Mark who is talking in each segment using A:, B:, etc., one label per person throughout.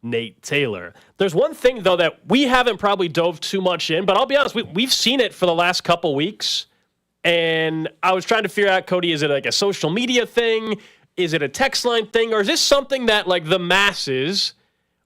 A: Nate Taylor. There's one thing, though, that we haven't probably dove too much in, but I'll be honest, we've seen it for the last couple weeks, and I was trying to figure out, Cody, is it like a social media thing? Is it a text line thing? Or is this something that, like, the masses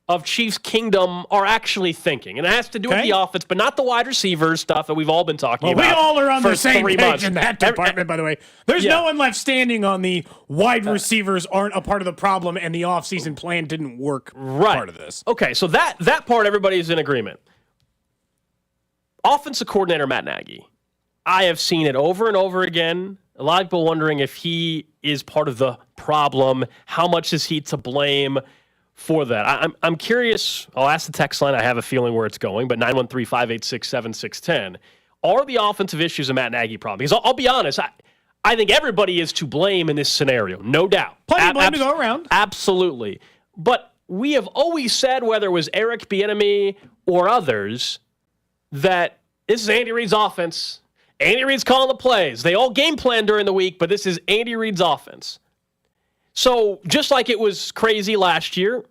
A: of Chiefs Kingdom are actually thinking? And it has to do with the offense, but not the wide receivers stuff that we've all been talking about.
B: We all are on the same page
A: months.
B: in that department, by the way. There's no one left standing on the wide receivers aren't a part of the problem and the offseason plan didn't work part of this.
A: Okay, so that part, everybody's in agreement. Offensive coordinator Matt Nagy. I have seen it over and over again. A lot of people wondering if he is part of the problem. How much is he to blame for that? I'm curious. I'll ask the text line. I have a feeling where it's going, but 913-586-7610. Are the offensive issues a Matt Nagy problem? Because I'll be honest, I think everybody is to blame in this scenario, no doubt.
B: Plenty of blame to go around.
A: Absolutely. But we have always said, whether it was Eric Bieniemy or others, that this is Andy Reid's offense. Andy Reid's calling the plays. They all game plan during the week, but this is Andy Reid's offense. So just like it was crazy last year,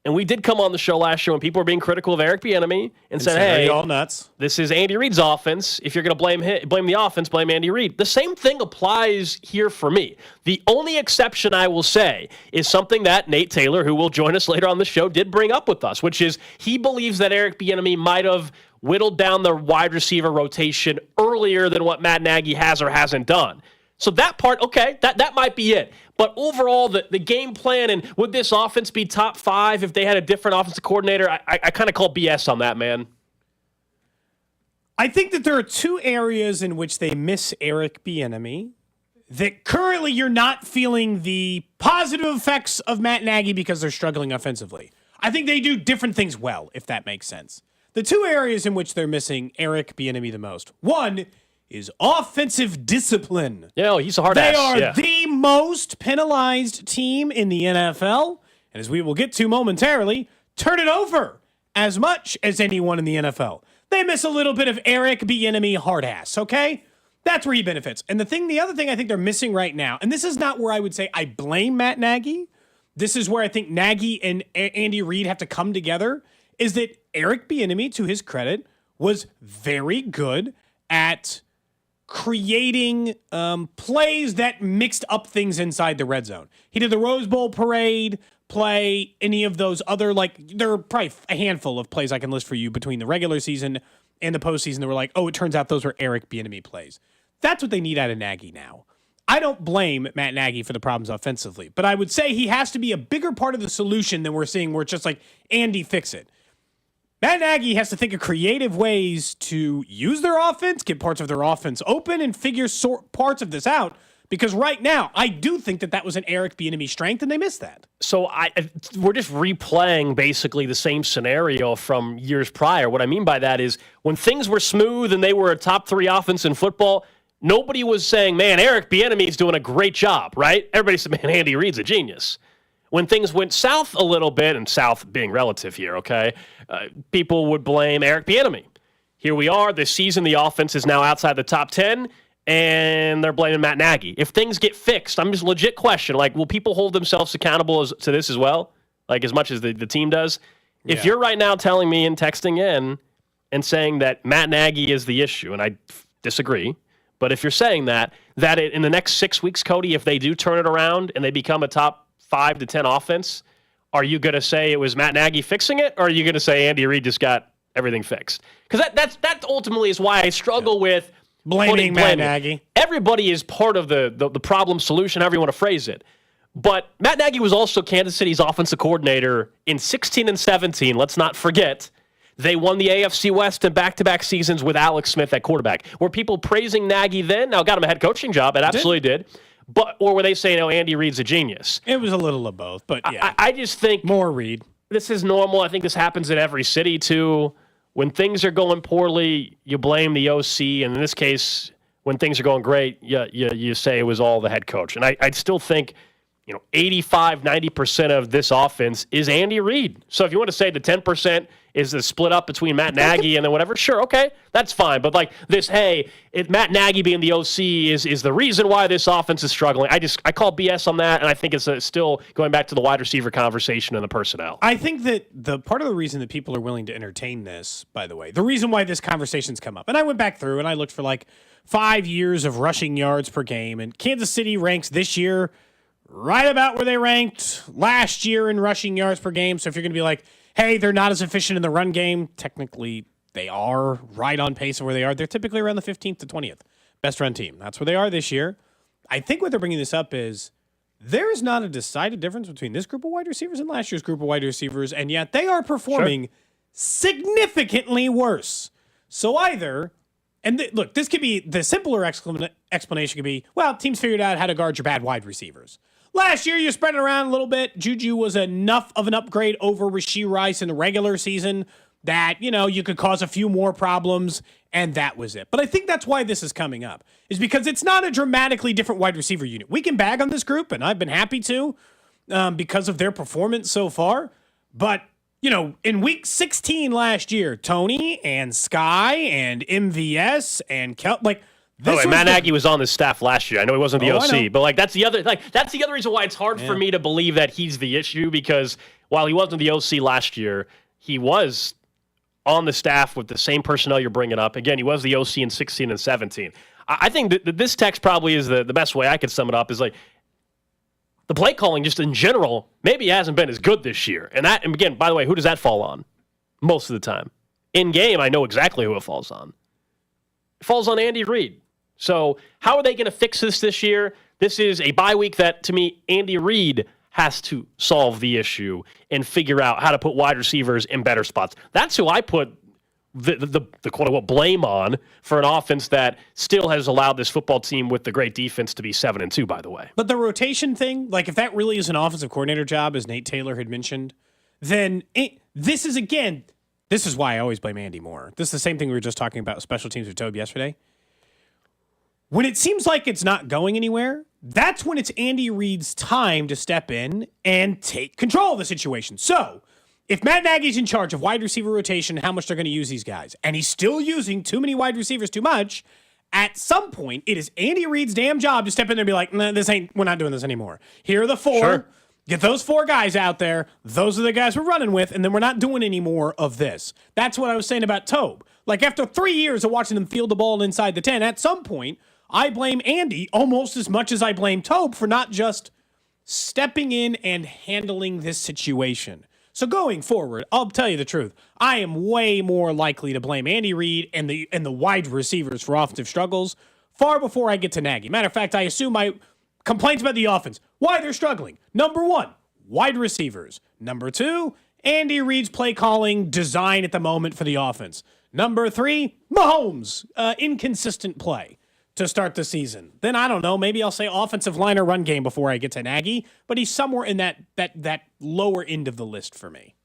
A: and we did come on the show last year when people were being critical of Eric Bieniemy and said, hey,
B: all nuts.
A: This is Andy Reid's offense. If you're going to blame the offense, blame Andy Reid. The same thing applies here for me. The only exception I will say is something that Nate Taylor, who will join us later on the show, did bring up with us, which is he believes that Eric Bieniemy might have whittled down the wide receiver rotation earlier than what Matt Nagy has or hasn't done. So that part, okay, that might be it. But overall, the game plan, and would this offense be top 5 if they had a different offensive coordinator? I kind of call BS on that, man.
B: I think that there are two areas in which they miss Eric Bieniemy that currently you're not feeling the positive effects of Matt Nagy because they're struggling offensively. I think they do different things well, if that makes sense. The two areas in which they're missing Eric Bieniemy the most. One is offensive discipline.
A: Yeah, he's a hard ass.
B: They are the most penalized team in the NFL, and as we will get to momentarily, turn it over as much as anyone in the NFL. They miss a little bit of Eric Bieniemy hard ass, okay? That's where he benefits. And the other thing I think they're missing right now, and this is not where I would say I blame Matt Nagy. This is where I think Nagy and Andy Reid have to come together, is that Eric Bieniemy, to his credit, was very good at creating plays that mixed up things inside the red zone. He did the Rose Bowl parade play, any of those other, there are probably a handful of plays I can list for you between the regular season and the postseason that were like, oh, it turns out those were Eric Bieniemy plays. That's what they need out of Nagy now. I don't blame Matt Nagy for the problems offensively, but I would say he has to be a bigger part of the solution than we're seeing where it's just like, Andy, fix it. Matt Nagy has to think of creative ways to use their offense, get parts of their offense open, and figure parts of this out. Because right now, I do think that was an Eric Bieniemy strength, and they missed that.
A: So we're just replaying basically the same scenario from years prior. What I mean by that is when things were smooth and they were a top 3 offense in football, nobody was saying, man, Eric Bieniemy is doing a great job, right? Everybody said, man, Andy Reid's a genius. When things went south a little bit, and south being relative here, okay, people would blame Eric Bieniemy. Here we are. This season, the offense is now outside the top 10, and they're blaming Matt Nagy. If things get fixed, I'm just legit question, will people hold themselves accountable to this as well, as much as the team does? Yeah. If you're right now telling me and texting in and saying that Matt Nagy is the issue, and I disagree, but if you're saying that in the next 6 weeks, Cody, if they do turn it around and they become a top 5 to 10 offense, are you going to say it was Matt Nagy fixing it, or are you going to say Andy Reid just got everything fixed? Because that ultimately is why I struggle with
B: blaming Matt Nagy.
A: Everybody is part of the problem solution, however you want to phrase it. But Matt Nagy was also Kansas City's offensive coordinator in 16 and 17. Let's not forget. They won the AFC West in back-to-back seasons with Alex Smith at quarterback. Were people praising Nagy then? Now, got him a head coaching job. It absolutely did. Or were they saying, oh, Andy Reid's a genius?
B: It was a little of both, but yeah.
A: I just think
B: more Reid.
A: This is normal. I think this happens in every city, too. When things are going poorly, you blame the OC. And in this case, when things are going great, you say it was all the head coach. And I still think 85, 90% of this offense is Andy Reid. So if you want to say the 10% is the split up between Matt Nagy and then whatever, sure, okay, that's fine. But like this, Matt Nagy being the OC is the reason why this offense is struggling. I call BS on that, and I think it's still going back to the wide receiver conversation and the personnel.
B: I think that the part of the reason that people are willing to entertain this, by the way, the reason why this conversation's come up, and I went back through and I looked for like 5 years of rushing yards per game, and Kansas City ranks this year right about where they ranked last year in rushing yards per game. So if you're going to be like, hey, they're not as efficient in the run game, technically they are right on pace of where they are. They're typically around the 15th to 20th best run team. That's where they are this year. I think what they're bringing this up is there is not a decided difference between this group of wide receivers and last year's group of wide receivers, and yet they are performing significantly worse. So either, look, this could be the simpler explanation could be, well, teams figured out how to guard your bad wide receivers. Last year, you spread it around a little bit. Juju was enough of an upgrade over Rashee Rice in the regular season that, you could cause a few more problems, and that was it. But I think that's why this is coming up, is because it's not a dramatically different wide receiver unit. We can bag on this group, and I've been happy to because of their performance so far. But, in week 16 last year, Tony and Sky and MVS and
A: Matt Nagy was on the staff last year. I know he wasn't the OC, but that's the other reason why it's hard for me to believe that he's the issue, because while he wasn't the OC last year, he was on the staff with the same personnel you're bringing up. Again, he was the OC in 16 and 17. I think that this text probably is the best way I could sum it up, is like the play calling just in general maybe hasn't been as good this year. And again, by the way, who does that fall on most of the time? In game, I know exactly who it falls on. It falls on Andy Reid. So how are they going to fix this year? This is a bye week that, to me, Andy Reid has to solve the issue and figure out how to put wide receivers in better spots. That's who I put the quote-unquote blame on for an offense that still has allowed this football team with the great defense to be 7-2, by the way.
B: But the rotation thing, like if that really is an offensive coordinator job, as Nate Taylor had mentioned, then this is why I always blame Andy more. This is the same thing we were just talking about special teams with Tobe yesterday. When it seems like it's not going anywhere, that's when it's Andy Reid's time to step in and take control of the situation. So, if Matt Nagy's in charge of wide receiver rotation, how much they're going to use these guys, and he's still using too many wide receivers too much, at some point, it is Andy Reid's damn job to step in there and be like, nah, we're not doing this anymore. Here are the four. Sure. Get those four guys out there. Those are the guys we're running with, and then we're not doing any more of this. That's what I was saying about Tobe. Like, after 3 years of watching them field the ball inside the 10, at some point, I blame Andy almost as much as I blame Tobe for not just stepping in and handling this situation. So going forward, I'll tell you the truth. I am way more likely to blame Andy Reid and the wide receivers for offensive struggles far before I get to Nagy. Matter of fact, I assume my complaints about the offense, why they're struggling. Number one, wide receivers. Number two, Andy Reid's play calling design at the moment for the offense. Number three, Mahomes, inconsistent play to start the season. Then I don't know, maybe I'll say offensive line or run game before I get to Nagy, but he's somewhere in that lower end of the list for me.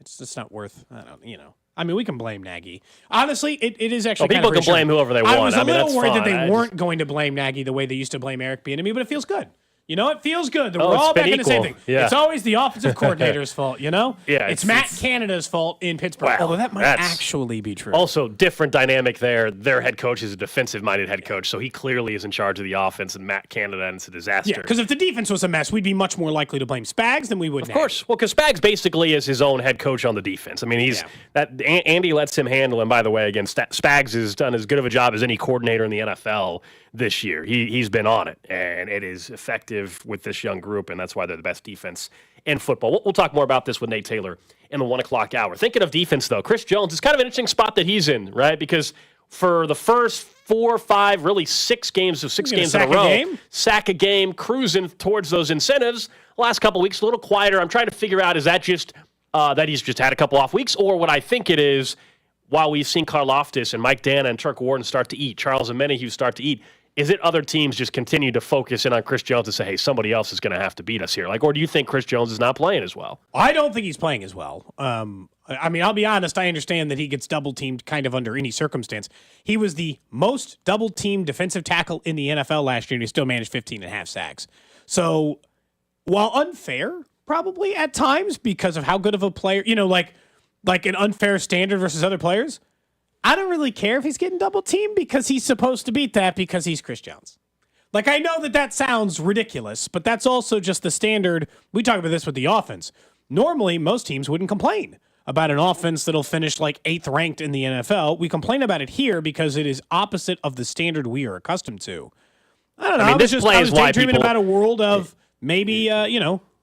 B: It's just not worth, I mean, we can blame Nagy. Honestly, it is actually
A: people can blame whoever they want.
B: I was a little worried
A: that
B: they weren't going to blame Nagy the way they used to blame Eric Bieniemy, but it feels good. It feels good. We're all back in the same thing. Yeah. It's always the offensive coordinator's fault, Yeah, it's Matt Canada's fault in Pittsburgh, although that might actually be true.
A: Also, different dynamic there. Their head coach is a defensive-minded head coach, so he clearly is in charge of the offense, and Matt Canada, and it's a disaster.
B: Yeah, because if the defense was a mess, we'd be much more likely to blame Spags than we would
A: Of course. Well, because Spags basically is his own head coach on the defense. I mean, Andy lets him handle him. By the way, again, Spags has done as good of a job as any coordinator in the NFL this year. He's been on it, and it is effective with this young group, and that's why they're the best defense in football. We'll talk more about this with Nate Taylor in the 1 o'clock hour. Thinking of defense, though, Chris Jones, it's kind of an interesting spot that he's in, right? Because for the first 4 or 5, really 6 games in a row, sack a game, cruising towards those incentives. The last couple of weeks, a little quieter. I'm trying to figure out, is that just that he's just had a couple off weeks, or what I think it is, while we've seen Karlaftis and Mike Dana and Turk Warden start to eat, Charles and Menahue start to eat, is it other teams just continue to focus in on Chris Jones and say, hey, somebody else is going to have to beat us here? Or do you think Chris Jones is not playing as well?
B: I don't think he's playing as well. I mean, I'll be honest, I understand that he gets double-teamed kind of under any circumstance. He was the most double-teamed defensive tackle in the NFL last year, and he still managed 15 and a half sacks. So while unfair, probably at times because of how good of a player, like an unfair standard versus other players, I don't really care if he's getting double-teamed because he's supposed to beat that because he's Chris Jones. Like, I know that sounds ridiculous, but that's also just the standard. We talk about this with the offense. Normally, most teams wouldn't complain about an offense that'll finish like 8th ranked in the NFL. We complain about it here because it is opposite of the standard we are accustomed to. I don't know. I was daydreaming about a world of maybe,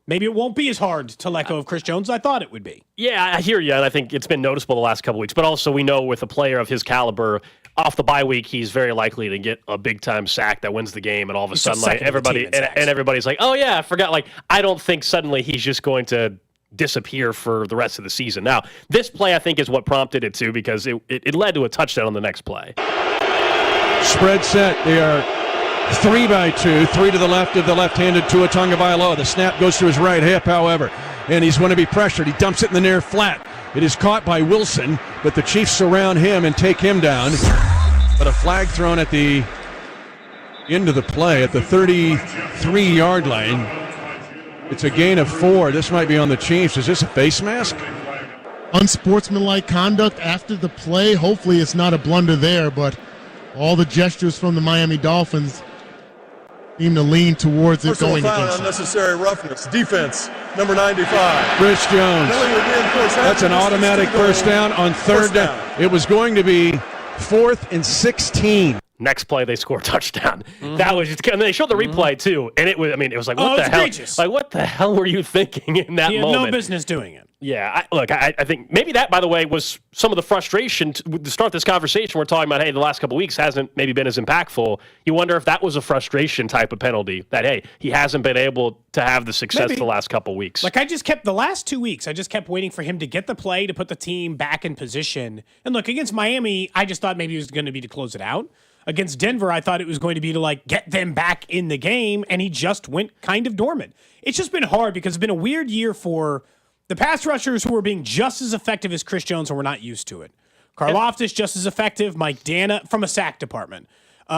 B: maybe it won't be as hard to let go of Chris Jones as I thought it would be.
A: Yeah, I hear you, and I think it's been noticeable the last couple weeks. But also, we know with a player of his caliber, off the bye week, he's very likely to get a big-time sack that wins the game, and all of a sudden, like everybody's like, "Oh yeah, I forgot." Like, I don't think suddenly he's just going to disappear for the rest of the season. Now, this play I think is what prompted it too, because it led to a touchdown on the next play.
C: Spread set. They are 3-by-2, 3 to the left of the left-handed Tua Tagovailoa. The snap goes to his right hip, however, and he's going to be pressured. He dumps it in the near flat. It is caught by Wilson, but the Chiefs surround him and take him down. But a flag thrown at the end of the play at the 33-yard line. It's a gain of 4. This might be on the Chiefs. Is this a face mask?
D: Unsportsmanlike conduct after the play. Hopefully it's not a blunder there, but all the gestures from the Miami Dolphins seem to lean towards it going against
E: unnecessary roughness. Defense, number 95.
C: Chris Jones. That's an automatic first down on third down. It was going to be 4th and 16.
A: Next play, they score a touchdown. That was just, and they showed the replay too, and it was like, what the hell?
B: Egregious.
A: Like, what the hell were you thinking in that moment?
B: He had no business doing it.
A: Yeah, I think maybe that, by the way, was some of the frustration to start this conversation. We're talking about, hey, the last couple of weeks hasn't maybe been as impactful. You wonder if that was a frustration type of penalty, that, hey, he hasn't been able to have the success the last couple of weeks.
B: Like, the last 2 weeks, I just kept waiting for him to get the play to put the team back in position. And look, against Miami, I just thought maybe it was going to be to close it out. Against Denver, I thought it was going to be to, like, get them back in the game, and he just went kind of dormant. It's just been hard because it's been a weird year for the pass rushers who are being just as effective as Chris Jones, and we're not used to it. Karlaftis just as effective. Mike Dana from a sack department.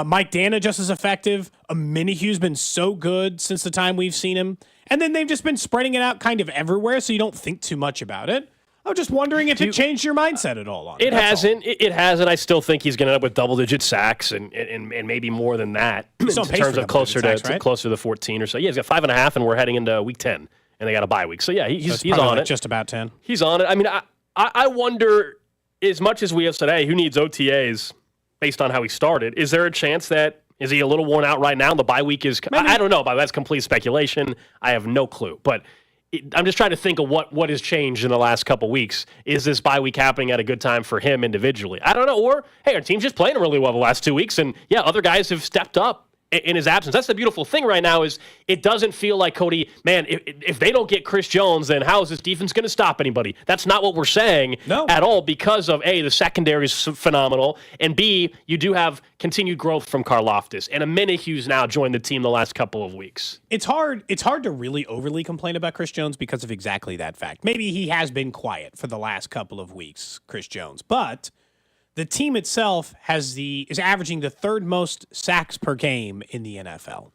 B: Mike Dana just as effective. Minihue's been so good since the time we've seen him. And then they've just been spreading it out kind of everywhere, so you don't think too much about it. I'm just wondering if it changed your mindset at all on it.
A: It hasn't. It hasn't. I still think he's going to end up with double-digit sacks and maybe more than that in terms of closer to 14 or so. Yeah, he's got 5.5, and we're heading into week 10, and they got a bye week. So yeah, he's on it.
B: Just about 10.
A: He's on it. I mean, I wonder, as much as we have said, hey, who needs OTAs based on how he started? Is there a chance that is he a little worn out right now? The bye week is. I don't know. But that's complete speculation. I have no clue, but. I'm just trying to think of what has changed in the last couple weeks. Is this bye week happening at a good time for him individually? I don't know. Or, hey, our team's just playing really well the last 2 weeks, and, yeah, other guys have stepped up in his absence. That's the beautiful thing right now is it doesn't feel like, Cody, man, if they don't get Chris Jones, then how is this defense going to stop anybody? That's not what we're saying at all because of, A, the secondary is phenomenal, and B, you do have continued growth from Karlaftis, and Minihue's now joined the team the last couple of weeks.
B: It's hard to really overly complain about Chris Jones because of exactly that fact. Maybe he has been quiet for the last couple of weeks, Chris Jones, but the team itself is averaging the 3rd most sacks per game in the NFL.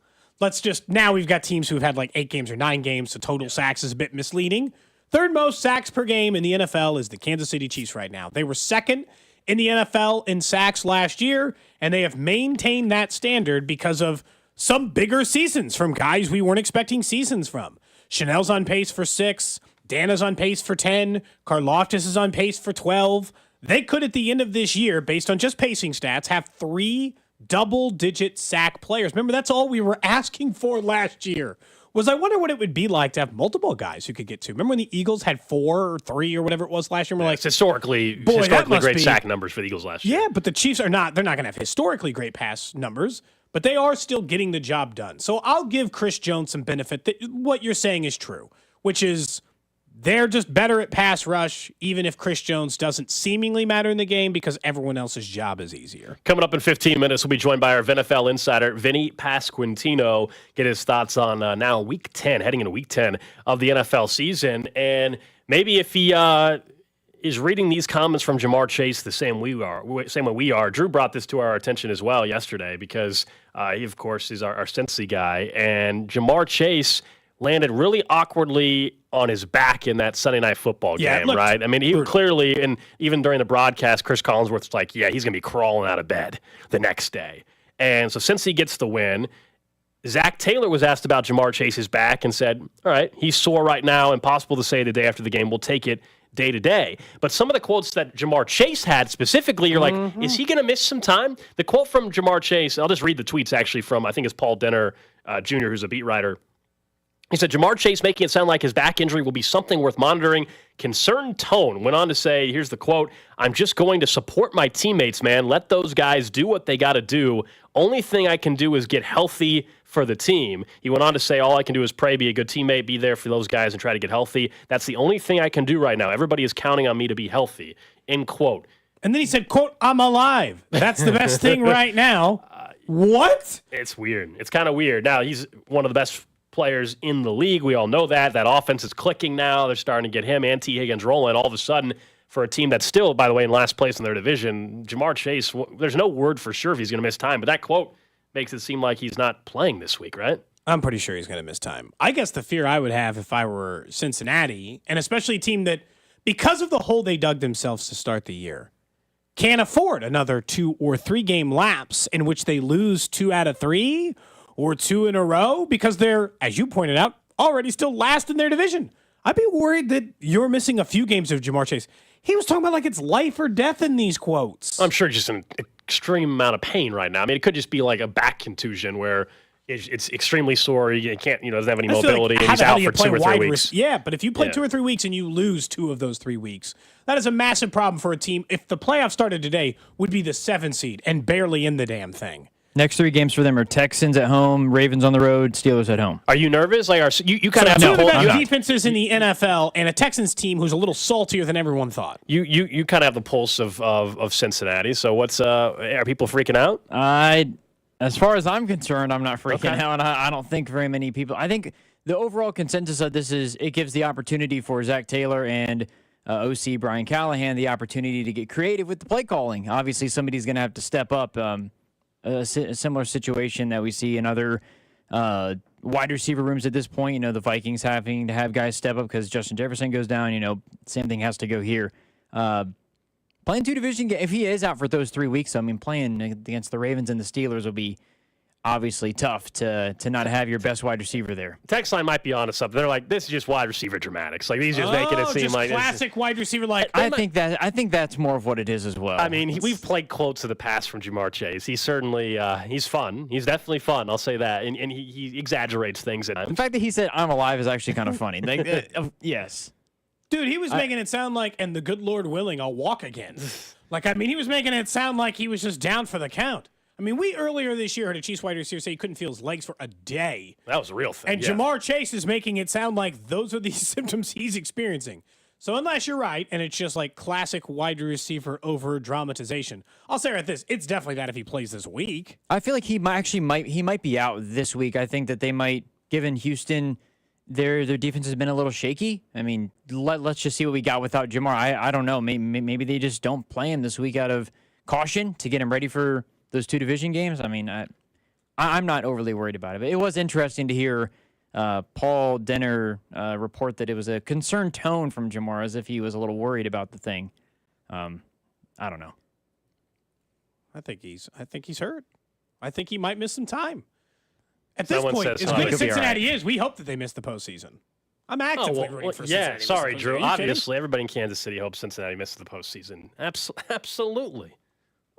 B: Now we've got teams who've had like 8 games or 9 games, so total sacks is a bit misleading. 3rd most sacks per game in the NFL is the Kansas City Chiefs right now. They were 2nd in the NFL in sacks last year, and they have maintained that standard because of some bigger seasons from guys we weren't expecting seasons from. Chanel's on pace for 6, Dana's on pace for 10, Karlaftis is on pace for 12. They could, at the end of this year, based on just pacing stats, have 3 double-digit sack players. Remember, that's all we were asking for last year. I wonder what it would be like to have multiple guys who could get 2. Remember when the Eagles had 4 or 3 or whatever it was last year? We're like,
A: historically great sack numbers for the Eagles last year.
B: Yeah, but the Chiefs are not. They're not going to have historically great pass numbers, but they are still getting the job done. So I'll give Chris Jones some benefit that what you're saying is true, which is they're just better at pass rush, even if Chris Jones doesn't seemingly matter in the game because everyone else's job is easier.
A: Coming up in 15 minutes, we'll be joined by our NFL insider, Vinnie Pasquantino, get his thoughts on now heading into week 10 of the NFL season. And maybe if he is reading these comments from Jamar Chase the same way we are. Drew brought this to our attention as well yesterday because he, of course, is our Cincy guy. And Jamar Chase landed really awkwardly on his back in that Sunday Night Football game, right? I mean, he clearly, and even during the broadcast, Chris Collinsworth's like, yeah, he's going to be crawling out of bed the next day. And so since he gets the win, Zach Taylor was asked about Jamar Chase's back and said, all right, he's sore right now, impossible to say the day after the game. We'll take it day to day. But some of the quotes that Jamar Chase had specifically, you're like, is he going to miss some time? The quote from Jamar Chase, I'll just read the tweets actually from, I think it's Paul Denner Jr., who's a beat writer. He said, Jamar Chase making it sound like his back injury will be something worth monitoring. Concerned tone. Went on to say, here's the quote, I'm just going to support my teammates, man. Let those guys do what they got to do. Only thing I can do is get healthy for the team. He went on to say, all I can do is pray, be a good teammate, be there for those guys and try to get healthy. That's the only thing I can do right now. Everybody is counting on me to be healthy, end quote.
B: And then he said, quote, I'm alive. That's the best thing right now. What?
A: It's weird. It's kind of weird. Now, he's one of the best players in the league. We all know that. That offense is clicking now. They're starting to get him and T. Higgins rolling. All of a sudden, for a team that's still, by the way, in last place in their division, Jamar Chase, there's no word for sure if he's going to miss time, but that quote makes it seem like he's not playing this week, right?
B: I'm pretty sure he's going to miss time. I guess the fear I would have if I were Cincinnati, and especially a team that, because of the hole they dug themselves to start the year, can't afford another 2 or 3 game lapse in which they lose 2 out of 3 or 2 in a row because they're, as you pointed out, already still last in their division. I'd be worried that you're missing a few games of Jamar Chase. He was talking about like it's life or death in these quotes.
A: I'm sure just an extreme amount of pain right now. I mean, it could just be like a back contusion where it's extremely sore. He can't, doesn't have any mobility, and he's out for 2 or 3 weeks.
B: Yeah, but if you play 2 or 3 weeks and you lose 2 of those 3 weeks, that is a massive problem for a team. If the playoffs started today, would be the 7th seed and barely in the damn thing.
F: Next 3 games for them are Texans at home, Ravens on the road, Steelers at home.
A: Are you nervous? Like, you kind of have
B: two of the
A: the
B: best defenses in the NFL and a Texans team who's a little saltier than everyone thought.
A: You kind of have the pulse of Cincinnati. So what's are people freaking out?
F: As far as I'm concerned, I'm not freaking out. I don't think very many people. I think the overall consensus of this is it gives the opportunity for Zach Taylor and OC Brian Callahan the opportunity to get creative with the play calling. Obviously, somebody's going to have to step up. A similar situation that we see in other wide receiver rooms at this point. The Vikings having to have guys step up because Justin Jefferson goes down. Same thing has to go here. Playing 2 division games, if he is out for those 3 weeks, I mean, playing against the Ravens and the Steelers will be obviously tough to not have your best wide receiver there.
A: Text line might be onto something. They're like, this is just wide receiver dramatics. Like, he's just making it seem
B: just
A: like
B: classic wide receiver. Like
F: I think that's more of what it is as well.
A: I mean, we've played quotes of the past from Jamar Chase. He's certainly he's fun. He's definitely fun. I'll say that. And he exaggerates things.
F: The fact that he said "I'm alive" is actually kind of funny. Yes.
B: Dude, he was making it sound like, and the good Lord willing, I'll walk again. He was making it sound like he was just down for the count. I mean, we earlier this year heard a Chiefs wide receiver say he couldn't feel his legs for a day.
A: That was a real thing.
B: And Jamar Chase is making it sound like those are the symptoms he's experiencing. So unless you're right, and it's just like classic wide receiver over dramatization, I'll say right this: it's definitely that if he plays this week.
F: I feel like he might be out this week. I think that they might, given Houston, their defense has been a little shaky. I mean, let's just see what we got without Jamar. I don't know. Maybe they just don't play him this week out of caution to get him ready for those 2 division games. I mean, I'm not overly worried about it. But it was interesting to hear Paul Denner report that it was a concerned tone from Jamar, as if he was a little worried about the thing. I don't know.
B: I think he's hurt. I think he might miss some time. At this point, as good as Cincinnati is, we hope that they miss the postseason. I'm actively rooting for Cincinnati.
A: Yeah, sorry, Drew. Obviously,
B: kidding?
A: everybody in Kansas City hopes Cincinnati misses the postseason. Absolutely.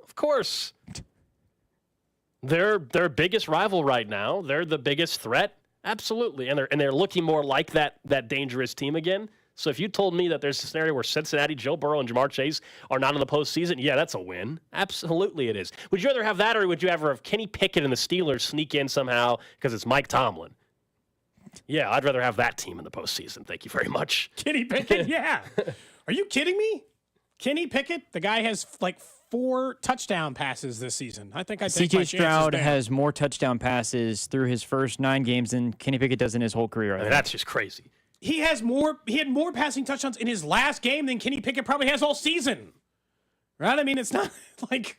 A: Of course. They're their biggest rival right now. They're the biggest threat. Absolutely. And they're looking more like that dangerous team again. So if you told me that there's a scenario where Cincinnati, Joe Burrow, and Jamar Chase are not in the postseason, yeah, that's a win. Absolutely it is. Would you rather have that, or would you ever have Kenny Pickett and the Steelers sneak in somehow because it's Mike Tomlin? Yeah, I'd rather have that team in the postseason. Thank you very much.
B: Kenny Pickett, yeah. Are you kidding me? Kenny Pickett, the guy has like 4 touchdown passes this season. I think I'd take my chances
F: Stroud
B: there.
F: has more touchdown passes through his first 9 games than Kenny Pickett does in his whole career.
A: I mean, that's just crazy.
B: he had more passing touchdowns in his last game than Kenny Pickett probably has all season. Right? I mean, it's not like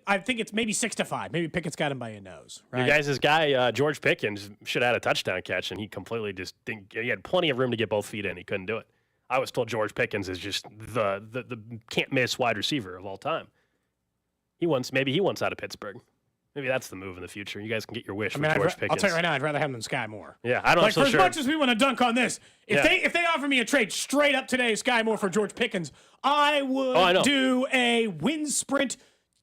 B: I think it's maybe 6-5. Maybe Pickett's got him by a nose. Right?
A: You guys, this guy, George Pickens, should have had a touchdown catch, and he completely just didn't. He had plenty of room to get both feet in. He couldn't do it. I was told George Pickens is just the can't miss wide receiver of all time. Maybe he wants out of Pittsburgh. Maybe that's the move in the future. You guys can get your wish for George Pickens.
B: I'll tell you right now, I'd rather have him than Sky Moore.
A: Yeah, I don't know.
B: For as much as we want to dunk on this, if they offer me a trade straight up today, Sky Moore for George Pickens, I would do a wind sprint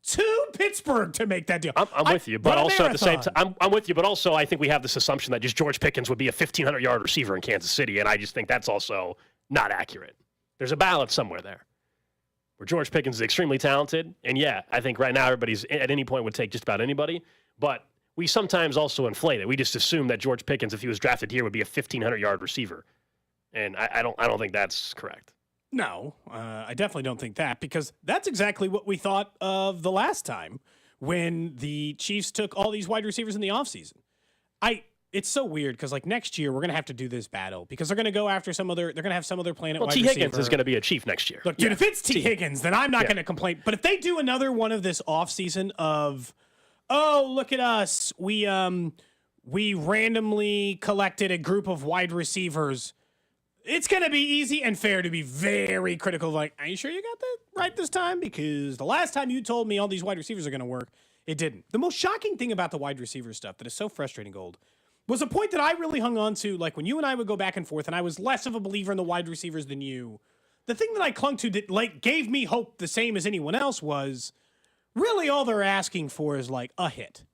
B: to Pittsburgh to make that deal.
A: I'm with you, but also at the same time, I'm with you, but also I think we have this assumption that just George Pickens would be a 1,500-yard receiver in Kansas City, and I just think that's also not accurate. There's a balance somewhere there where George Pickens is extremely talented, and I think right now everybody's at any point would take just about anybody, but we sometimes also inflate it. We just assume that George Pickens, if he was drafted here, would be a 1,500-yard receiver, and I don't think that's correct.
B: No, I definitely don't think that, because that's exactly what we thought of the last time when the Chiefs took all these wide receivers in the offseason. It's so weird because like next year we're gonna have to do this battle because they're gonna go after they're gonna have some other planet.
A: Well,
B: wide
A: T.
B: receiver.
A: Higgins is gonna be a Chief next year.
B: Look, dude, if it's T. Higgins, then I'm not gonna complain. But if they do another one of this offseason of, oh, look at us, we randomly collected a group of wide receivers, it's gonna be easy and fair to be very critical of like, are you sure you got that right this time? Because the last time you told me all these wide receivers are gonna work, it didn't. The most shocking thing about the wide receiver stuff that is so frustrating, Gold, was a point that I really hung on to, like when you and I would go back and forth, and I was less of a believer in the wide receivers than you. The thing that I clung to that like gave me hope the same as anyone else was really all they're asking for is like a hit.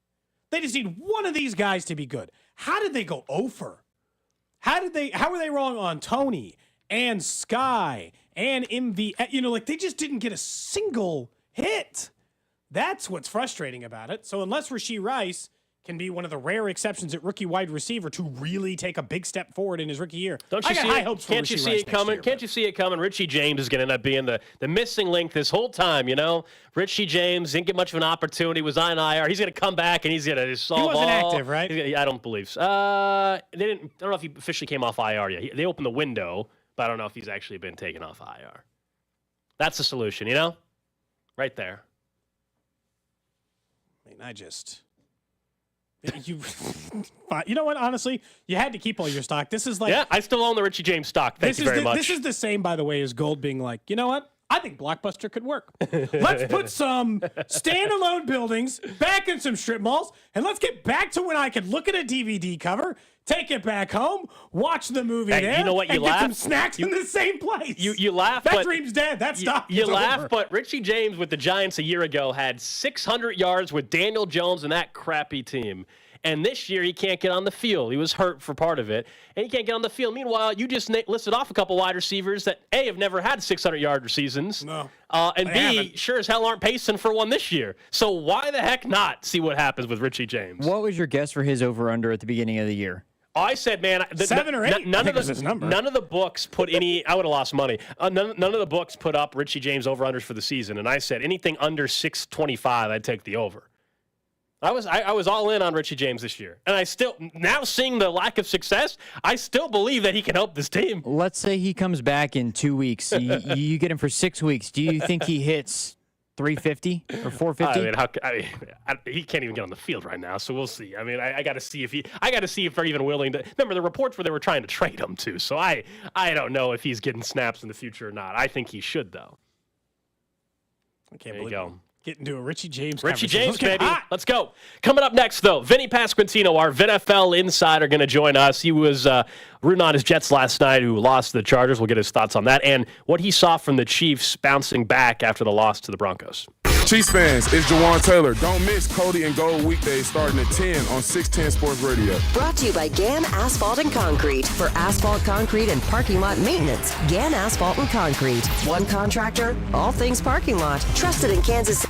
B: They just need one of these guys to be good. How did they go over? How were they wrong on Tony and Sky and MV? You know, like they just didn't get a single hit. That's what's frustrating about it. So unless Rashee Rice can be one of the rare exceptions at rookie wide receiver to really take a big step forward in his rookie year.
A: Don't you
B: I got
A: see
B: high
A: it?
B: hopes for
A: Can't
B: Rashee
A: you see
B: Rice
A: it coming?
B: year,
A: Can't you see it coming? Richie James is going to end up being the missing link this whole time, you know? Richie James didn't get much of an opportunity, was on IR. He's going to come back and he's going to solve all.
B: He wasn't active, right?
A: I don't believe so. I don't know if he officially came off IR yet. They opened the window, but I don't know if he's actually been taken off IR. That's the solution, you know? Right there.
B: I mean, you know what? Honestly, you had to keep all your stock. This is like
A: I still own the Richie James stock. Thank you very much.
B: This is the same, by the way, as Gold being like, you know what? I think Blockbuster could work. Let's put some standalone buildings back in some strip malls, and let's get back to when I could look at a DVD cover, take it back home, watch the movie there,
A: you know what? You
B: and
A: laugh.
B: Get some snacks in the same place.
A: You laugh.
B: That
A: but
B: dream's dead. That stock.
A: You laugh,
B: over.
A: but Richie James with the Giants a year ago had 600 yards with Daniel Jones and that crappy team. And this year, he can't get on the field. He was hurt for part of it, and he can't get on the field. Meanwhile, you just listed off a couple wide receivers that, A, have never had 600-yard seasons, and B,
B: haven't.
A: sure as hell aren't pacing for one this year. So why the heck not see what happens with Richie James?
F: What was your guess for his over-under at the beginning of the year?
A: I said, man,
B: 7 or 8.
A: None of the books put any. I would have lost money. None of the books put up Richie James over-unders for the season, and I said anything under 625, I'd take the over. I was all in on Richie James this year. And I still, now seeing the lack of success, I still believe that he can help this team.
F: Let's say he comes back in 2 weeks. You get him for 6 weeks. Do you think he hits 350 or 450?
A: He can't even get on the field right now, so we'll see. I mean, I got to see if they're even willing to. Remember the reports where they were trying to trade him too. So I don't know if he's getting snaps in the future or not. I think he should though.
B: I can't
A: there you
B: believe
A: go.
B: Getting to a Richie James.
A: Richie James, baby.
B: Hot.
A: Let's go. Coming up next, though, Vinnie Pasquantino, our VinFL insider, going to join us. He was rooting on his Jets last night, who lost to the Chargers. We'll get his thoughts on that and what he saw from the Chiefs bouncing back after the loss to the Broncos.
G: Chiefs fans, it's Jawan Taylor. Don't miss Cody and Gold weekdays starting at 10 on 610 Sports Radio.
H: Brought to you by GAN Asphalt and Concrete. For asphalt, concrete, and parking lot maintenance, GAN Asphalt and Concrete. One contractor, all things parking lot. Trusted in Kansas City.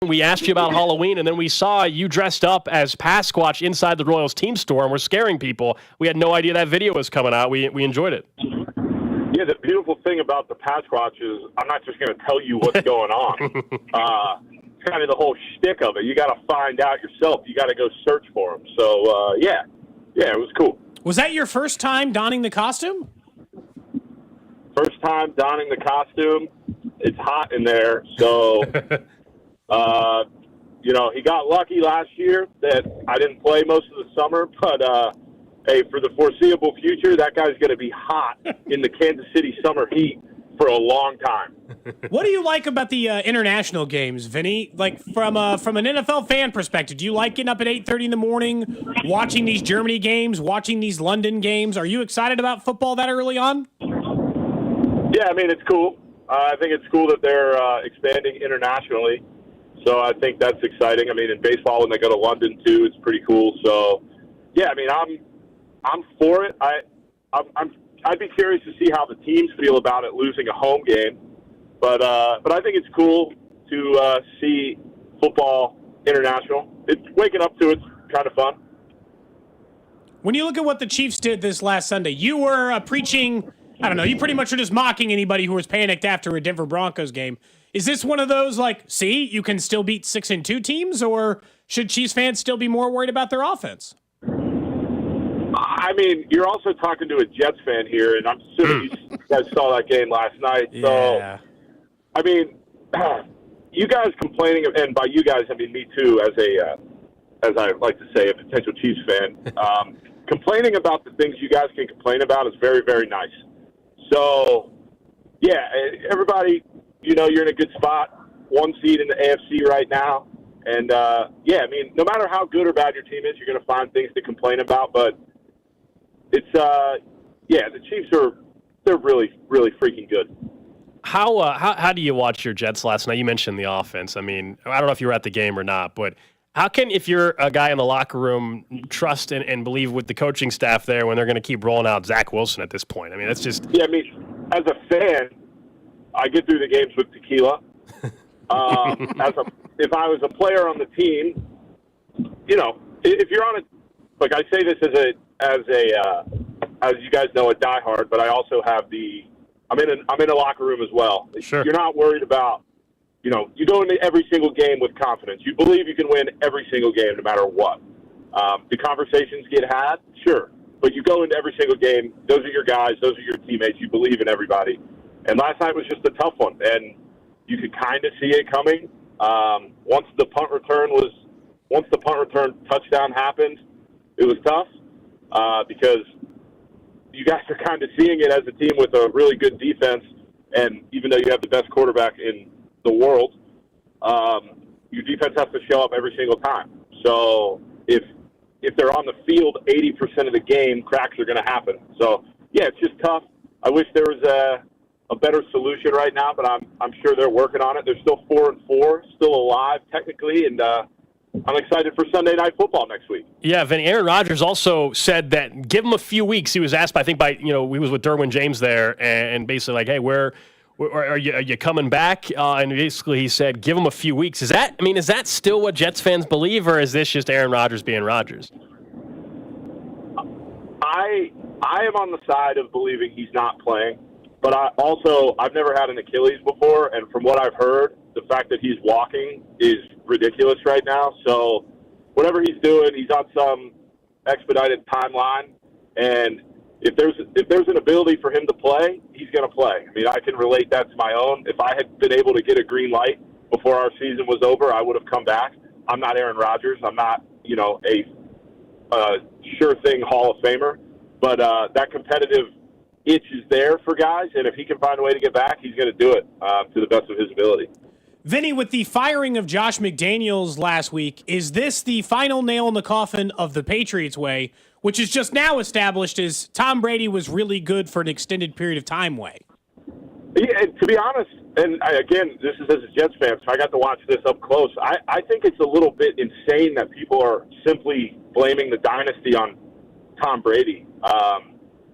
A: We asked you about Halloween, and then we saw you dressed up as Pasquatch inside the Royals team store, and we're scaring people. We had no idea that video was coming out. We enjoyed it.
I: Yeah, the beautiful thing about the Pasquatch is I'm not just going to tell you what's going on. It's kind of the whole shtick of it. You got to find out yourself. You got to go search for them. So, yeah, it was cool.
B: Was that your first time donning the costume?
I: First time donning the costume. It's hot in there, so... he got lucky last year that I didn't play most of the summer, but, hey, for the foreseeable future, that guy's going to be hot in the Kansas City summer heat for a long time.
B: What do you like about the international games, Vinny? Like, from an NFL fan perspective, do you like getting up at 8:30 in the morning, watching these Germany games, watching these London games? Are you excited about football that early on?
I: Yeah, I mean, it's cool. I think it's cool that they're expanding internationally. So I think that's exciting. I mean, in baseball, when they go to London too, it's pretty cool. So, yeah, I mean, I'm for it. I'd be curious to see how the teams feel about it losing a home game, but I think it's cool to see football international. It's waking up to it's kind of fun.
B: When you look at what the Chiefs did this last Sunday, you were preaching. I don't know. You pretty much are just mocking anybody who was panicked after a Denver Broncos game. Is this one of those, like, see, you can still beat 6-2 teams, or should Chiefs fans still be more worried about their offense?
I: I mean, you're also talking to a Jets fan here, and I'm assuming you guys saw that game last night. So,
B: yeah.
I: I mean, you guys complaining, and by you guys, I mean me too, as I like to say, a potential Chiefs fan. Complaining about the things you guys can complain about is very, very nice. So, yeah, everybody, you're in a good spot, 1 seed in the AFC right now. And, yeah, I mean, no matter how good or bad your team is, you're going to find things to complain about. But it's, yeah, the Chiefs they're really, really freaking good.
A: How do you watch your Jets last night? You mentioned the offense. I mean, I don't know if you were at the game or not, but how can, if you're a guy in the locker room, trust and believe with the coaching staff there when they're going to keep rolling out Zach Wilson at this point? I mean, that's just...
I: Yeah, I mean, as a fan, I get through the games with tequila. If I was a player on the team, if you're on like I say this as you guys know, a diehard, but I also have I'm in a locker room as well.
A: Sure.
I: You're not worried about, you go into every single game with confidence. You believe you can win every single game no matter what. The conversations get had, sure. But you go into every single game. Those are your guys. Those are your teammates. You believe in everybody. And last night was just a tough one. And you could kind of see it coming. Once the punt return touchdown happened, it was tough because you guys are kind of seeing it as a team with a really good defense. And even though you have the best quarterback in the world, your defense has to show up every single time. So if they're on the field 80% of the game, cracks are going to happen. So, yeah, it's just tough. I wish there was a better solution right now, but I'm sure they're working on it. They're still 4-4, still alive technically, and I'm excited for Sunday Night Football next week.
A: Yeah, Vinny. Aaron Rodgers also said that give him a few weeks. He was asked, I think, he was with Derwin James there, and basically like, hey, where are you coming back? And basically he said, give him a few weeks. Is that still what Jets fans believe, or is this just Aaron Rodgers being Rodgers?
I: I am on the side of believing he's not playing, but I've never had an Achilles before, and from what I've heard, the fact that he's walking is ridiculous right now. So whatever he's doing, he's on some expedited timeline, and if there's an ability for him to play, he's going to play. I mean, I can relate that to my own. If I had been able to get a green light before our season was over, I would have come back. I'm not Aaron Rodgers. I'm not, a sure thing Hall of Famer, but that competitive itch is there for guys, and if he can find a way to get back, he's going to do it to the best of his ability.
B: Vinny, with the firing of Josh McDaniels last week, is this the final nail in the coffin of the Patriots way, which is just now established as Tom Brady was really good for an extended period of time way?
I: Yeah, and to be honest, and again, this is as a Jets fan, so I got to watch this up close. I think it's a little bit insane that people are simply blaming the dynasty on Tom Brady.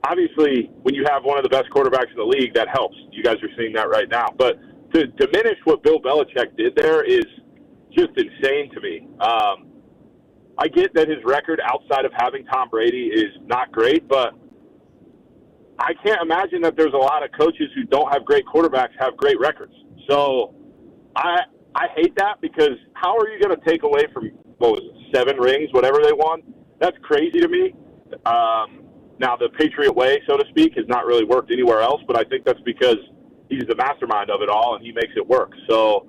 I: Obviously, when you have one of the best quarterbacks in the league, that helps. You guys are seeing that right now. But to diminish what Bill Belichick did there is just insane to me. I get that his record outside of having Tom Brady is not great, but I can't imagine that there's a lot of coaches who don't have great quarterbacks have great records. So I hate that, because how are you going to take away from, 7 rings, whatever they won? That's crazy to me. Now, the Patriot way, so to speak, has not really worked anywhere else, but I think that's because he's the mastermind of it all, and he makes it work. So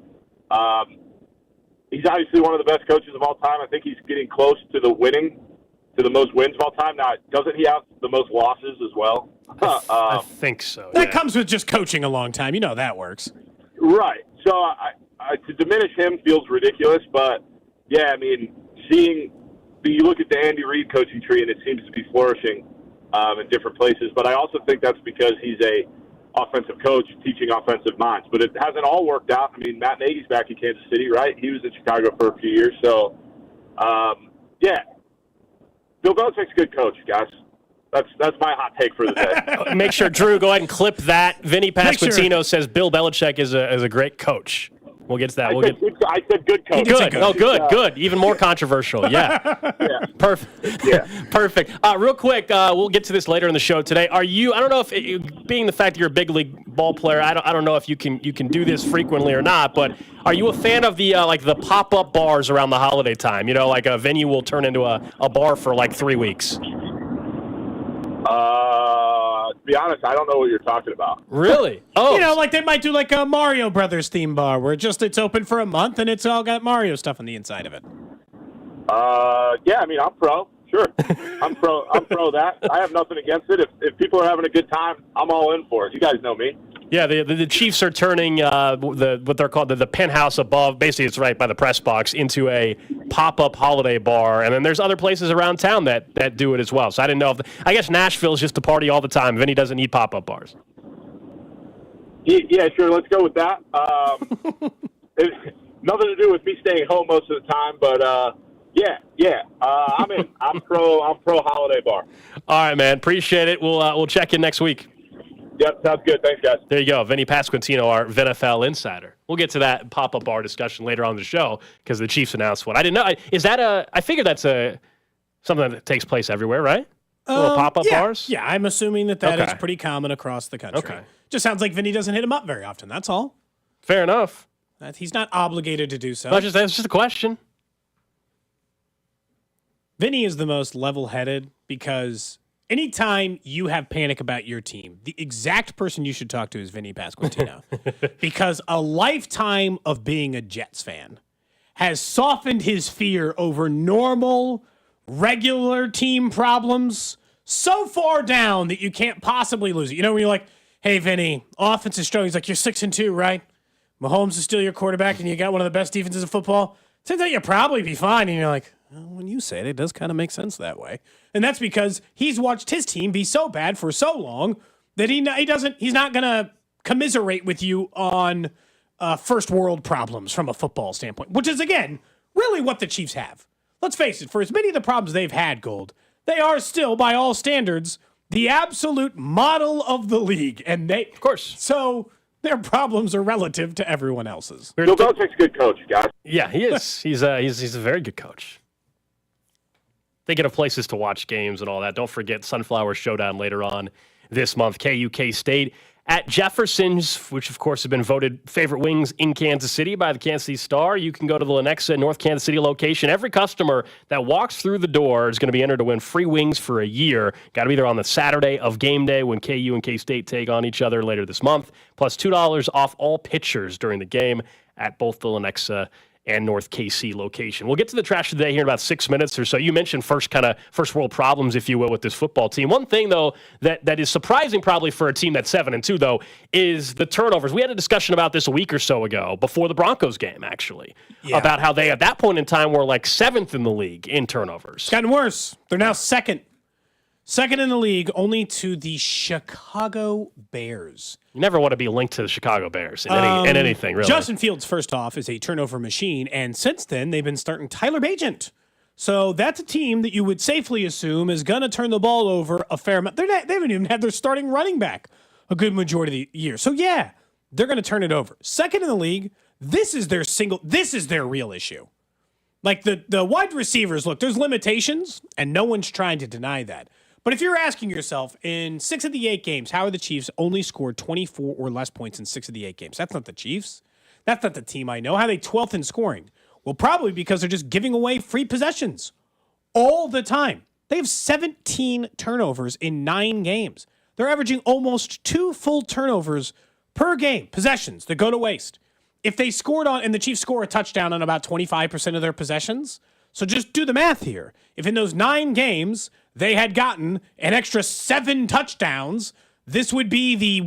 I: he's obviously one of the best coaches of all time. I think he's getting close to the most wins of all time. Now, doesn't he have the most losses as well?
A: I think so.
B: That comes with just coaching a long time. You know that works.
I: Right. So to diminish him feels ridiculous, but yeah, I mean, you look at the Andy Reid coaching tree and it seems to be flourishing in different places, but I also think that's because he's a offensive coach teaching offensive minds, but it hasn't all worked out. I mean, Matt Nagy's back in Kansas City, right? He was in Chicago for a few years, so yeah. Bill Belichick's a good coach, guys. That's my hot take for the day.
A: Make sure, Drew, go ahead and clip that. Vinnie Pasquantino says Bill Belichick is a great coach. We'll get to that.
I: I said good coach.
A: Good. Oh, good. Even more controversial. Yeah.
I: Yeah.
A: Perfect.
I: Yeah.
A: Perfect. Real quick, we'll get to this later in the show today. I don't know if, being the fact that you're a big league ball player, I don't know if you can do this frequently or not, but are you a fan of the the pop-up bars around the holiday time? You know, like a venue will turn into a bar for like 3 weeks.
I: To be honest, I don't know what you're talking about.
A: Really? Oh.
B: You know, like they might do like a Mario Brothers theme bar where it's open for a month and it's all got Mario stuff on the inside of it.
I: Yeah, I mean, I'm pro. Sure. I'm pro that. I have nothing against it. If people are having a good time, I'm all in for it. You guys know me.
A: Yeah, the Chiefs are turning what they're called the penthouse above, basically it's right by the press box, into a pop-up holiday bar, and then there's other places around town that do it as well. So I didn't know I guess Nashville is just a party all the time. Vinny doesn't need pop-up bars.
I: Yeah, sure. Let's go with that. It's nothing to do with me staying home most of the time, but yeah. I'm in. I'm pro holiday bar.
A: All right, man. Appreciate it. We'll check in next week.
I: Yep, sounds good. Thanks, guys.
A: There you go. Vinnie Pasquantino, our VNFL insider. We'll get to that pop-up bar discussion later on in the show because the Chiefs announced one. I didn't know. Is that I figure that's something that takes place everywhere, right? Little pop-up bars?
B: Yeah, I'm assuming that is pretty common across the country.
A: Okay.
B: Just sounds like Vinny doesn't hit him up very often. That's all.
A: Fair enough.
B: He's not obligated to do so.
A: That's just a question.
B: Vinny is the most level-headed because anytime you have panic about your team, the exact person you should talk to is Vinnie Pasquantino. Because a lifetime of being a Jets fan has softened his fear over normal, regular team problems so far down that you can't possibly lose it. You know, when you're like, hey, Vinny, offense is strong. He's like, you're 6-2, right? Mahomes is still your quarterback and you got one of the best defenses in football. Turns out you'll probably be fine. And you're like, well, when you say it does kind of make sense that way. And that's because he's watched his team be so bad for so long that he's not going to commiserate with you on first world problems from a football standpoint, which is, again, really what the Chiefs have. Let's face it, for as many of the problems they've had, Gold, they are still, by all standards, the absolute model of the league. And of course. So their problems are relative to everyone else's.
I: Bill Belichick's a good coach, guys.
A: Yeah, he is. He's a very good coach. Thinking of places to watch games and all that. Don't forget Sunflower Showdown later on this month. KU State at Jefferson's, which of course has been voted favorite wings in Kansas City by the Kansas City Star. You can go to the Lenexa North Kansas City location. Every customer that walks through the door is going to be entered to win free wings for a year. Got to be there on the Saturday of game day when KU and K-State take on each other later this month. Plus $2 off all pitchers during the game at both the Lenexa and North KC location. We'll get to the trash today here in about 6 minutes or so. You mentioned first world problems, if you will, with this football team. One thing, though, that is surprising probably for a team that's 7-2, though, is the turnovers. We had a discussion about this a week or so ago, before the Broncos game, actually, about how they, at that point in time, were like 7th in the league in turnovers.
B: It's gotten worse. They're now second. Second in the league, only to the Chicago Bears.
A: You never want to be linked to the Chicago Bears in anything, really.
B: Justin Fields, first off, is a turnover machine, and since then, they've been starting Tyler Bagent. So that's a team that you would safely assume is going to turn the ball over a fair amount. They haven't even had their starting running back a good majority of the year. So, yeah, they're going to turn it over. Second in the league, This is their real issue. Like the wide receivers, look, there's limitations, and no one's trying to deny that. But if you're asking yourself, in 6 of the 8 games, how are the Chiefs only scored 24 or less points in 6 of the 8 games? That's not the Chiefs. That's not the team I know. How are they 12th in scoring? Well, probably because they're just giving away free possessions all the time. They have 17 turnovers in 9 games. They're averaging almost 2 full turnovers per game, possessions that go to waste. If they scored on, and the Chiefs score a touchdown on about 25% of their possessions, so just do the math here. If in those 9 games they had gotten an extra 7 touchdowns, this would be the,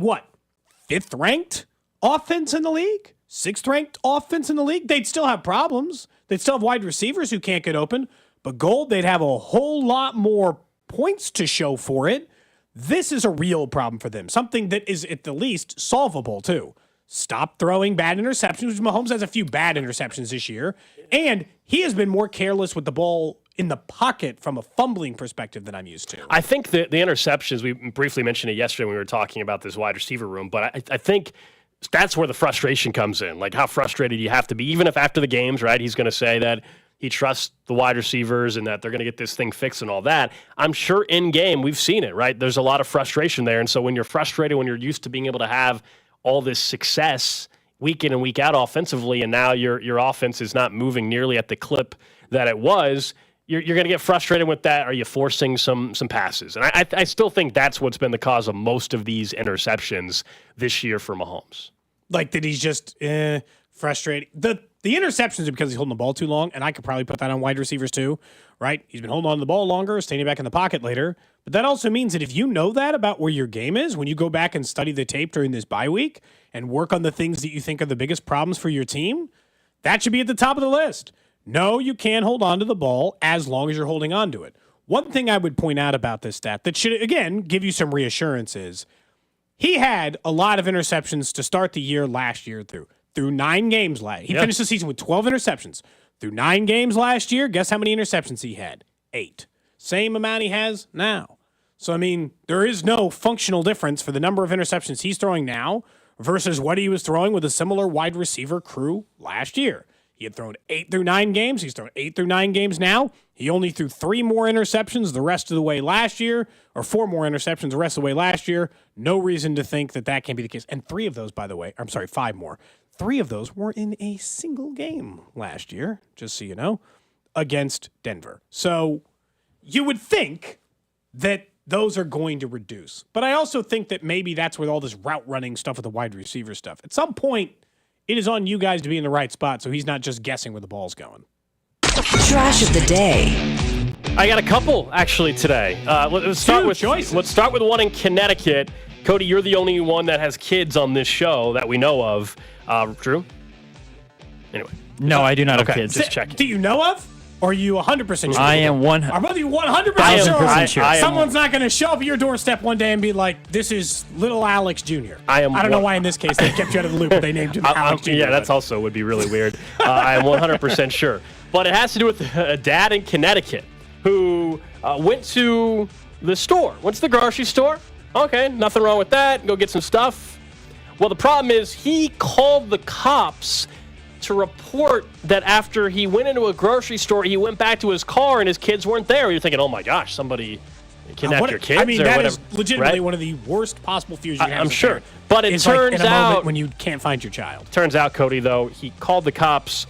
B: 5th ranked offense in the league? 6th ranked offense in the league? They'd still have problems. They'd still have wide receivers who can't get open. But Gold, they'd have a whole lot more points to show for it. This is a real problem for them. Something that is at the least solvable too. Stop throwing bad interceptions. Mahomes has a few bad interceptions this year. And he has been more careless with the ball in the pocket from a fumbling perspective than I'm used to.
A: I think the interceptions, we briefly mentioned it yesterday when we were talking about this wide receiver room, but I think that's where the frustration comes in. Like how frustrated you have to be, even if after the games, right, he's going to say that he trusts the wide receivers and that they're going to get this thing fixed and all that. I'm sure in game we've seen it, right? There's a lot of frustration there. And so when you're frustrated, when you're used to being able to have all this success week in and week out offensively, and now your offense is not moving nearly at the clip that it was, you're going to get frustrated with that. Are you forcing some passes? And I still think that's what's been the cause of most of these interceptions this year for Mahomes.
B: Like that he's just frustrated. The interceptions are because he's holding the ball too long, and I could probably put that on wide receivers too, right? He's been holding on to the ball longer, standing back in the pocket later. But that also means that if you know that about where your game is, when you go back and study the tape during this bye week and work on the things that you think are the biggest problems for your team, that should be at the top of the list. No, you can't hold on to the ball as long as you're holding on to it. One thing I would point out about this stat that should, again, give you some reassurance is he had a lot of interceptions to start the year last year through 9 games last. He finished the season with 12 interceptions. Through 9 games last year, guess how many interceptions he had? 8. Same amount he has now. So, I mean, there is no functional difference for the number of interceptions he's throwing now versus what he was throwing with a similar wide receiver crew last year. He had thrown 8 through 9 games. He's thrown 8 through 9 games now. He only threw 3 more interceptions the rest of the way last year, or 4 more interceptions the rest of the way last year. No reason to think that that can't be the case. And 3 of those, by the way, 5 more. 3 of those were in a single game last year, just so you know, against Denver. So you would think that those are going to reduce. But I also think that maybe that's with all this route running stuff with the wide receiver stuff. At some point, it is on you guys to be in the right spot so he's not just guessing where the ball's going.
H: Trash of the day.
A: I got a couple, actually, today. Let's start with one in Connecticut. Cody, you're the only one that has kids on this show that we know of. Drew? Anyway.
F: No, I do not have kids.
A: Just checking.
B: Do you know of? Or are you 100% sure?
F: I am 100%.
B: Are both of you 100%
F: sure?
B: Someone's not going to show up at your doorstep one day and be like, this is little Alex Jr. I don't know why in this case they kept you out of the loop, but they named him Alex Jr.
A: Yeah, that's also would be really weird. I am 100% sure. But it has to do with a dad in Connecticut who went to the store. Went to the grocery store. Okay, nothing wrong with that. Go get some stuff. Well, the problem is he called the cops to report that after he went into a grocery store, he went back to his car and his kids weren't there. You're thinking, oh my gosh, somebody kidnapped your kids.
B: I mean,
A: or
B: that
A: whatever,
B: is legitimately
A: right?
B: one of the worst possible fears you can have.
A: I'm sure. But it
B: it's
A: turns
B: like in a
A: out
B: moment when you can't find your child.
A: Turns out, Cody, though, he called the cops.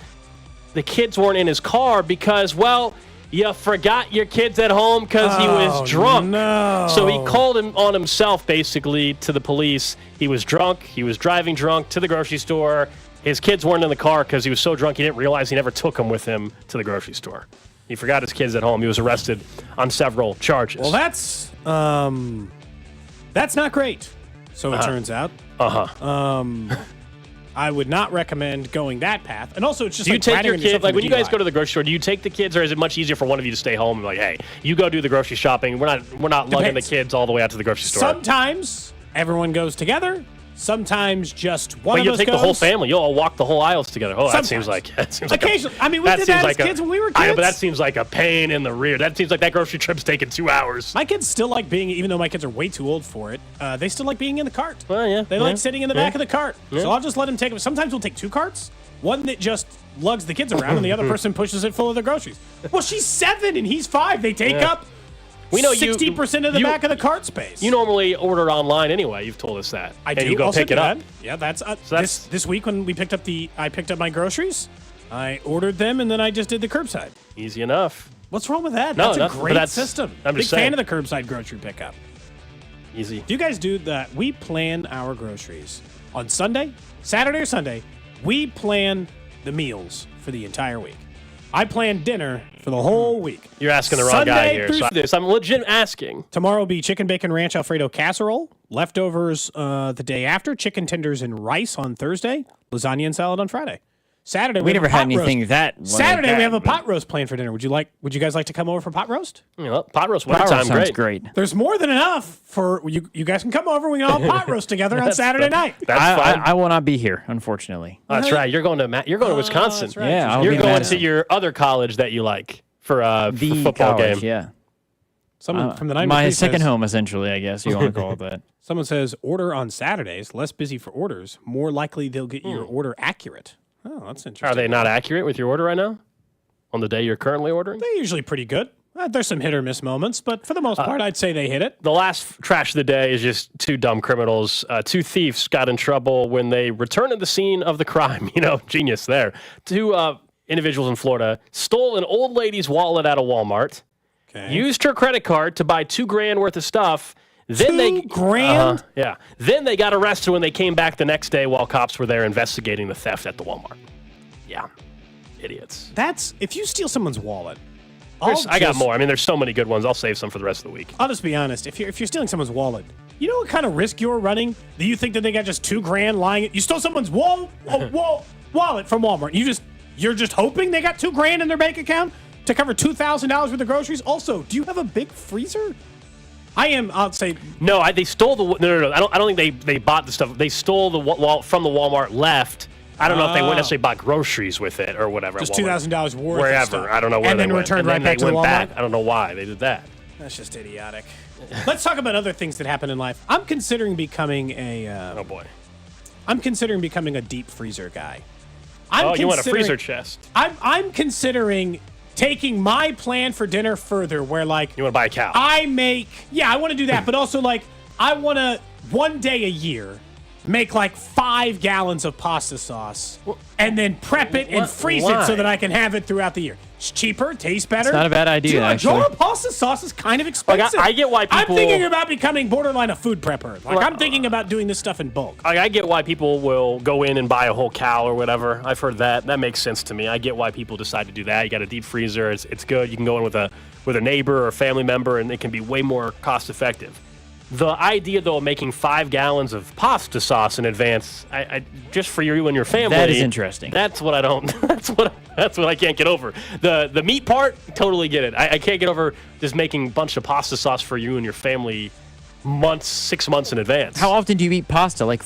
A: The kids weren't in his car because, well, you forgot your kids at home because he was drunk.
B: No.
A: So he called him on himself, basically, to the police. He was drunk. He was driving drunk to the grocery store. His kids weren't in the car because he was so drunk he didn't realize he never took them with him to the grocery store. He forgot his kids at home. He was arrested on several charges.
B: Well, that's not great. So it turns out. I would not recommend going that path. And also, it's just
A: do you take your
B: kids,
A: like when you guys go to the grocery store, do you take the kids, or is it much easier for one of you to stay home and be like, hey, you go do the grocery shopping. We're not lugging the kids all the way out to the grocery store.
B: Sometimes everyone goes together. Sometimes just one of us goes.
A: But you'll take the whole family. You'll all walk the whole aisles together. Oh, that seems like
B: occasionally. I mean, we did that as kids when we were kids.
A: I know, but that seems like a pain in the rear. That seems like that grocery trip's taking 2 hours.
B: My kids still like being, even though my kids are way too old for it, they still like being in the cart.
A: Well, yeah.
B: They like sitting in the back of the cart. So I'll just let them take them. Sometimes we'll take 2 carts. one that just lugs the kids around, and the other person pushes it full of their groceries. Well, she's 7 and he's 5. They take up 60% of the back of the cart space.
A: You normally order online anyway. You've told us that.
B: I do.
A: And you go
B: also
A: pick it up.
B: Yeah, that's this week when we picked up I picked up my groceries. I ordered them and then I just did the curbside.
A: Easy enough.
B: What's wrong with that?
A: No,
B: that's a great system.
A: I'm
B: Big
A: just saying.
B: fan of the curbside grocery pickup.
A: Easy.
B: Do you guys do that? We plan our groceries on Sunday, Saturday or Sunday. We plan the meals for the entire week. I plan dinner for the whole week.
A: You're asking the wrong
B: Sunday
A: guy here.
B: through
A: So I'm legit asking.
B: Tomorrow will be chicken bacon ranch Alfredo casserole, leftovers the day after, chicken tenders and rice on Thursday, lasagna and salad on Friday. Saturday
F: We never had anything
B: roast.
F: that.
B: Saturday
F: like
B: we have a
F: that,
B: pot roast planned for dinner. Would you guys like to come over for pot roast?
A: You know, pot roast
F: but Power
A: wintertime,
F: sounds
A: great.
F: great.
B: There's more than enough for you. You guys can come over. We can all pot roast together on Saturday night.
A: That's fine.
F: I will not be here, unfortunately.
A: That's right. You're going to Wisconsin.
B: that's right.
F: Yeah, I'll
A: You're
F: be
A: going
F: mad.
A: to your other college that you like for
F: The
A: for football
F: college,
A: game.
F: Yeah.
B: Someone from the 93
F: My second
B: says,
F: home, essentially, I guess you want to call it that.
B: Someone says order on Saturdays, less busy for orders, more likely they'll get your order accurate. Oh, that's interesting.
A: Are they not accurate with your order right now? On the day you're currently ordering?
B: They're usually pretty good. There's some hit or miss moments, but for the most part, I'd say they hit it.
A: The last trash of the day is just two dumb criminals. Two thieves got in trouble when they returned to the scene of the crime. Genius there. Two individuals in Florida stole an old lady's wallet at a Walmart, used her credit card to buy $2,000 worth of stuff. Then
B: $2,000?
A: Yeah. Then they got arrested when they came back the next day while cops were there investigating the theft at the Walmart. Yeah. Idiots.
B: That's if you steal someone's wallet.
A: I got more. I mean, there's so many good ones. I'll save some for the rest of the week.
B: I'll just be honest. If you're stealing someone's wallet, you know what kind of risk you're running? Do you think that they got just $2,000 lying? You stole someone's wallet from Walmart. You're just hoping they got $2,000 in their bank account to cover $2,000 worth of groceries. Also, do you have a big freezer? I'll say
A: no. They stole the no. I don't think they bought the stuff. They stole the wallet from the Walmart. Left. I don't know if they went necessarily bought groceries with it or whatever.
B: Just $2,000 worth.
A: Wherever.
B: Of stuff.
A: I don't know where
B: and
A: they
B: then
A: went.
B: returned right back to the Walmart.
A: I don't know why they did that.
B: That's just idiotic. Let's talk about other things that happen in life. I'm considering becoming a.
A: Oh boy.
B: I'm considering becoming a deep freezer guy.
A: You want a freezer chest?
B: I'm considering taking my plan for dinner further, where like
A: you want to buy a cow.
B: I want to do that, but also like I want to one day a year make like 5 gallons of pasta sauce and then prep it and freeze it so that I can have it throughout the year. It's cheaper, tastes better.
F: It's not a bad idea,
B: actually. A jar of pasta sauce is kind of expensive.
A: I get why people...
B: I'm thinking about becoming borderline a food prepper. I'm thinking about doing this stuff in bulk.
A: I get why people will go in and buy a whole cow or whatever. I've heard that. That makes sense to me. I get why people decide to do that. You got a deep freezer. It's good. You can go in with a neighbor or a family member, and it can be way more cost effective. The idea, though, of making 5 gallons of pasta sauce in advance, I just for you and your family.
F: That is interesting.
A: That's what I don't. That's what I can't get over. The meat part, totally get it. I can't get over just making a bunch of pasta sauce for you and your family 6 months in advance.
F: How often do you eat pasta? Like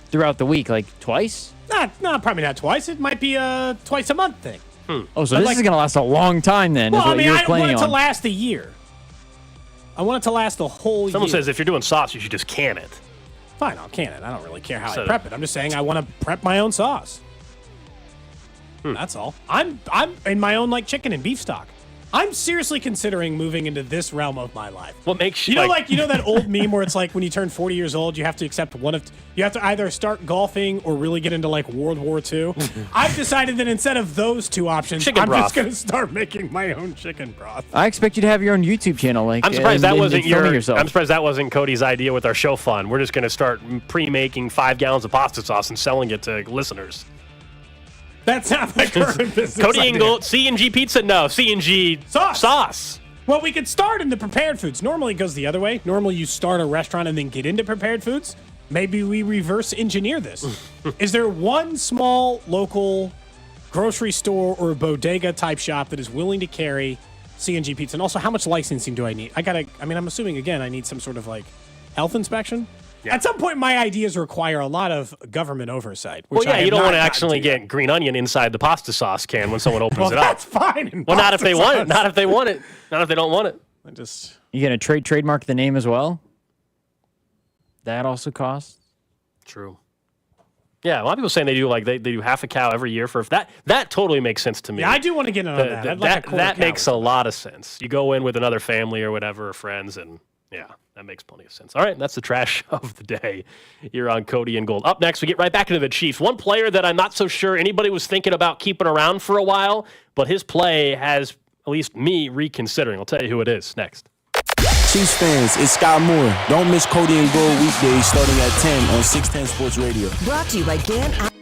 F: throughout the week, like twice?
B: No, probably not twice. It might be a twice a month thing.
F: Oh, so this is going to last a long time then.
B: Well,
F: is what you're
B: I want
F: planning
B: it to
F: on.
B: last a year. I want it to last the whole year.
A: Someone says if you're doing sauce, you should just can it.
B: Fine, I'll can it. I don't really care how I prep it. I'm just saying I want to prep my own sauce. That's all. I'm in my own like chicken and beef stock. I'm seriously considering moving into this realm of my life.
A: What makes
B: you know that old meme where it's like when you turn 40 years old, you have to accept you have to either start golfing or really get into like World War II. I've decided that instead of those two options, I'm just going to start making my own chicken broth.
F: I expect you to have your own YouTube channel. Like
A: I'm surprised that wasn't
F: yourself.
A: I'm surprised that wasn't Cody's idea with our show fund. We're just going to start pre-making 5 gallons of pasta sauce and selling it to listeners.
B: That's not my current business.
A: Cody and Gold, C&G pizza? No, C&G sauce.
B: Well, we could start in the prepared foods. Normally it goes the other way. Normally you start a restaurant and then get into prepared foods. Maybe we reverse engineer this. Is there one small local grocery store or bodega type shop that is willing to carry C&G pizza? And also, how much licensing do I need? I'm assuming, again, I need some sort of like health inspection. Yeah. At some point, my ideas require a lot of government oversight.
A: Well, yeah, you don't want to accidentally get green onion inside the pasta sauce can when someone opens it up.
B: That's fine.
A: Well, not if they want it. Not if they want it. Not if they don't want it.
F: You gonna trademark the name as well? That also costs.
A: True. Yeah, a lot of people saying they do half a cow every year for that totally makes sense to me.
B: Yeah, I do want to get in on that. I'd like a quarter
A: that
B: cow.
A: makes a lot of sense. You go in with another family or whatever, or friends, and yeah, that makes plenty of sense. All right, that's the trash of the day. You're on Cody and Gold. Up next, we get right back into the Chiefs. One player that I'm not so sure anybody was thinking about keeping around for a while, but his play has at least me reconsidering. I'll tell you who it is next.
J: Chiefs fans, it's Scott Moore. Don't miss Cody and Gold weekdays starting at 10 on 610 Sports Radio.
H: Brought to you by Gann